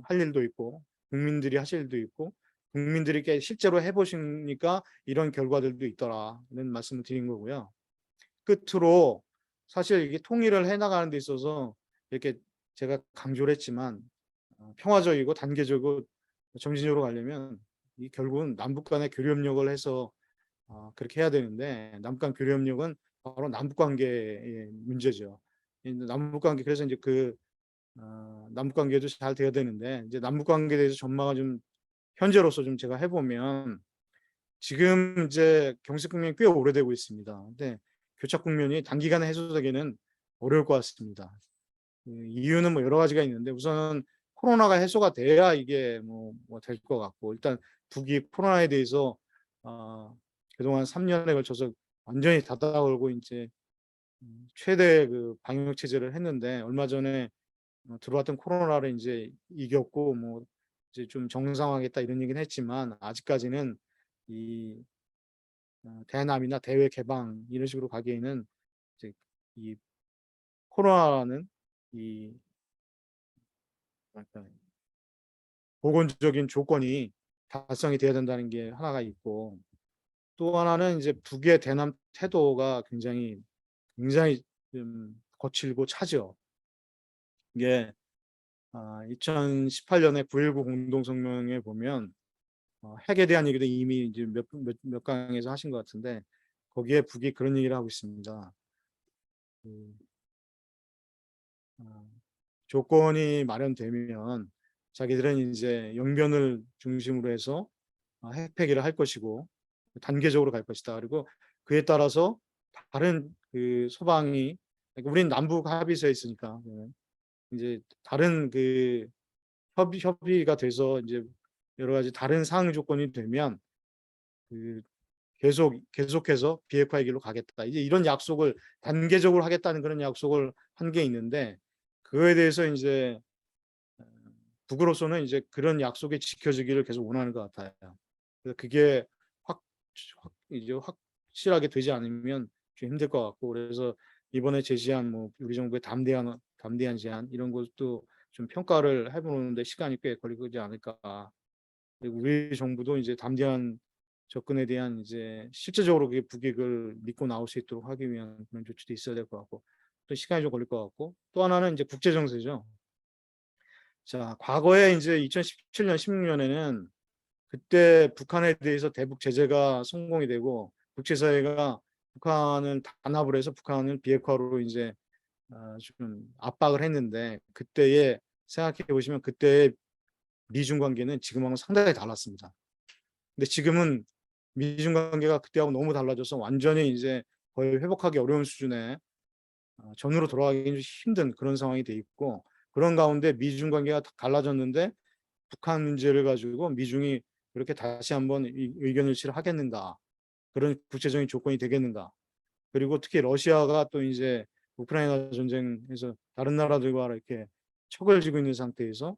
할 일도 있고 국민들이 하실 일도 있고 국민들이 실제로 해보시니까 이런 결과들도 있더라는 말씀을 드린 거고요. 끝으로 사실 이게 통일을 해나가는 데 있어서 이렇게 제가 강조를 했지만 평화적이고 단계적이고 점진적으로 가려면 이 결국은 남북 간의 교류협력을 해서 그렇게 해야 되는데 남북 간 교류협력은 바로 남북 관계의 문제죠. 남북 관계 그래서 이제 남북 관계도 잘 돼야 되는데 이제 남북 관계에 대해서 전망을 좀 현재로서 좀 제가 해보면 지금 이제 경색 국면이 꽤 오래되고 있습니다. 근데 교착 국면이 단기간에 해소되기는 어려울 것 같습니다. 이유는 뭐 여러 가지가 있는데 우선은 코로나가 해소가 돼야 이게 뭐 될 것 같고 일단 북이 코로나에 대해서 그동안 3년에 걸쳐서 완전히 닫아걸고 이제 최대 그 방역 체제를 했는데 얼마 전에 들어왔던 코로나를 이제 이겼고 뭐 이제 좀 정상화하겠다 이런 얘기는 했지만 아직까지는 이 대남이나 대외 개방 이런 식으로 가기에는 이제 이 코로나는 이 뭐랄까 보건적인 조건이 달성이 돼야 된다는 게 하나가 있고, 또 하나는 이제 북의 대남 태도가 굉장히 좀 거칠고 차죠. 이게 2018년에 9.19 공동성명에 보면 핵에 대한 얘기도 이미 이제 몇 강에서 하신 것 같은데, 거기에 북이 그런 얘기를 하고 있습니다. 그, 어, 조건이 마련되면 자기들은 이제 영변을 중심으로 해서 핵 폐기를 할 것이고 단계적으로 갈 것이다. 그리고 그에 따라서 다른 그 소방이, 그러니까 우리는 남북 합의서에 있으니까 이제 다른 그 협의가 돼서 이제 여러 가지 다른 상응 조건이 되면 그 계속해서 비핵화의 길로 가겠다. 이제 이런 약속을 단계적으로 하겠다는 그런 약속을 한 게 있는데, 그거에 대해서 이제 북으로서는 이제 그런 약속이 지켜지기를 계속 원하는 것 같아요. 그래서 그게 이제 확실하게 되지 않으면 좀 힘들 것 같고, 그래서 이번에 제시한 뭐 우리 정부의 담대한 제안 이런 것도 좀 평가를 해보는데 시간이 꽤 걸리지 않을까. 그리고 우리 정부도 이제 담대한 접근에 대한 이제 실제적으로 그게 북익을 믿고 나올 수 있도록 하기 위한 그런 조치도 있어야 될 것 같고, 또 시간이 좀 걸릴 것 같고, 또 하나는 이제 국제 정세죠. 자, 과거에 이제 2017년, 16년에는 그때 북한에 대해서 대북 제재가 성공이 되고 국제사회가 북한을 단합을 해서 북한을 비핵화로 이제 좀 압박을 했는데, 그때에 생각해 보시면 그때의 미중 관계는 지금하고 상당히 달랐습니다. 근데 지금은 미중 관계가 그때하고 너무 달라져서 완전히 이제 거의 회복하기 어려운 수준의 전으로 돌아가기 좀 힘든 그런 상황이 돼 있고, 그런 가운데 미중 관계가 달라졌는데 북한 문제를 가지고 미중이 그렇게 다시 한번 의견 일치를 하겠는가, 그런 구체적인 조건이 되겠는가. 그리고 특히 러시아가 또 이제 우크라이나 전쟁에서 다른 나라들과 이렇게 척을 지고 있는 상태에서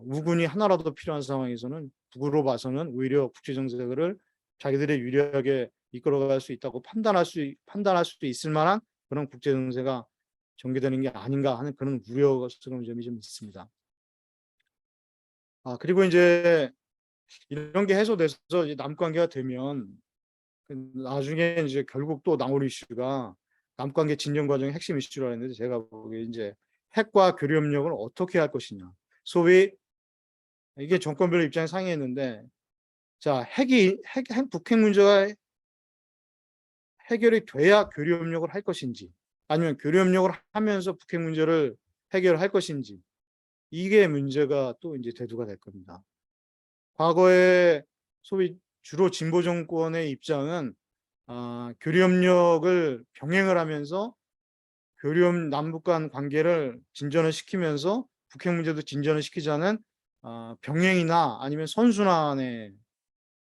우군이 하나라도 필요한 상황에서는 북으로 봐서는 오히려 국제 정세를 자기들의 유리하게 이끌어갈 수 있다고 판단할 수도 있을 만한 그런 국제 정세가 전개되는 게 아닌가 하는 그런 우려스러운 점이 좀 있습니다. 그리고 이제 이런 게 해소돼서 이제 남북 관계가 되면 나중에 이제 결국 또 나올 이슈가 남북 관계 진전 과정의 핵심 이슈라 했는데, 제가 보기에 이제 핵과 교류 협력을 어떻게 할 것이냐. 소위 이게 정권별 입장이 상이했는데, 자, 핵 북핵 문제가 해결이 돼야 교류 협력을 할 것인지, 아니면 교류 협력을 하면서 북핵 문제를 해결할 것인지, 이게 문제가 또 이제 대두가 될 겁니다. 과거에 소위 주로 진보 정권의 입장은 교류 협력을 병행을 하면서 남북 간 관계를 진전을 시키면서 북핵 문제도 진전을 시키자는 병행이나 아니면 선순환의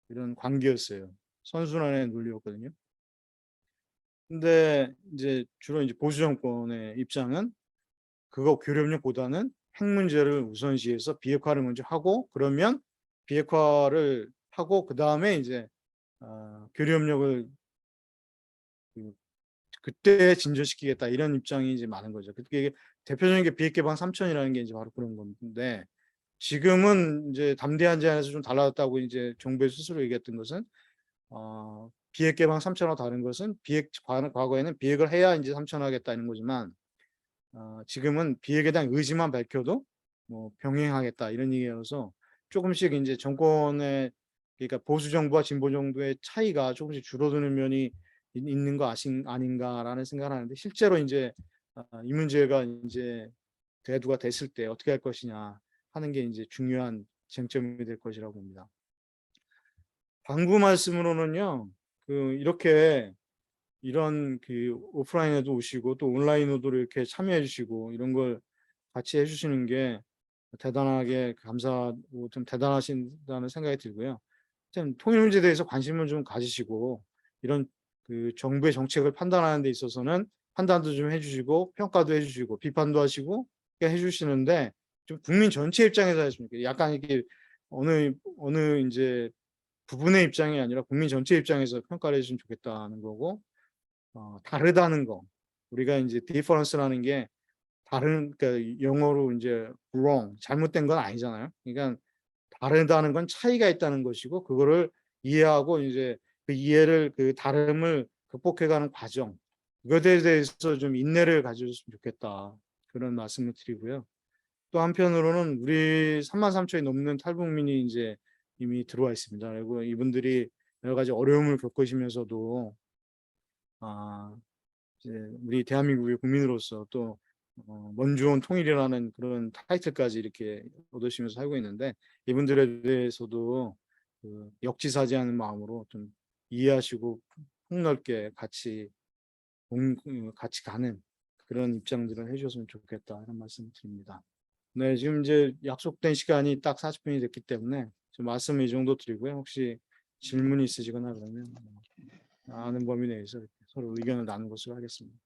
이런 관계였어요. 선순환의 논리였거든요. 근데 이제 주로 이제 보수 정권의 입장은 그거 교류 협력보다는 핵 문제를 우선시해서 비핵화를 먼저 하고, 그러면 비핵화를 하고 그 다음에 이제 교류 협력을 그때 진전시키겠다, 이런 입장이 이제 많은 거죠. 그게 대표적인 게 비핵 개방 3천이라는 게 이제 바로 그런 건데, 지금은 이제 담대한 제안에서 좀 달라졌다고 이제 정부의 스스로 얘기했던 것은 비핵 개방 3천과 다른 것은 과거에는 비핵을 해야 이제 3천 하겠다는 거지만 지금은 비핵에 대한 의지만 밝혀도 뭐 병행하겠다, 이런 얘기여서 조금씩 이제 정권의, 그러니까 보수 정부와 진보 정부의 차이가 조금씩 줄어드는 면이 있는 거 아닌가라는 생각을 하는데, 실제로 이제 이 문제가 이제 대두가 됐을 때 어떻게 할 것이냐 하는 게 이제 중요한 쟁점이 될 것이라고 봅니다. 당부 말씀으로는요, 이렇게 이런 오프라인에도 오시고 또 온라인으로도 이렇게 참여해 주시고 이런 걸 같이 해주시는 게 대단하게 감사하고 좀 대단하신다는 생각이 들고요. 좀 통일 문제에 대해서 관심을 좀 가지시고, 이런 정부의 정책을 판단하는 데 있어서는 판단도 좀 해주시고 평가도 해주시고 비판도 하시고 해주시는데, 좀 국민 전체 입장에서 하시면 약간 이렇게 어느 이제 부분의 입장이 아니라 국민 전체 입장에서 평가를 해주시면 좋겠다는 거고, 다르다는 거. 우리가 이제 difference라는 게 다른, 그러니까 영어로 이제 wrong, 잘못된 건 아니잖아요. 그러니까 다르다는 건 차이가 있다는 것이고, 그거를 이해하고 이제 그 이해를, 그 다름을 극복해가는 과정, 이것에 대해서 좀 인내를 가져줬으면 좋겠다, 그런 말씀을 드리고요. 또 한편으로는 우리 3만 3천이 넘는 탈북민이 이제 이미 들어와 있습니다. 그리고 이분들이 여러 가지 어려움을 겪으시면서도 이제 우리 대한민국의 국민으로서 또 먼주온 통일이라는 그런 타이틀까지 이렇게 얻으시면서 살고 있는데, 이분들에 대해서도 그 역지사지하는 마음으로 좀 이해하시고 폭넓게 같이 같이 가는 그런 입장들을 해주셨으면 좋겠다, 이런 말씀을 드립니다. 네, 지금 이제 약속된 시간이 딱 40분이 됐기 때문에 좀 말씀을 이 정도 드리고요. 혹시 질문이 있으시거나 그러면 아는 범위 내에서 이렇게 서로 의견을 나눈 것으로 하겠습니다.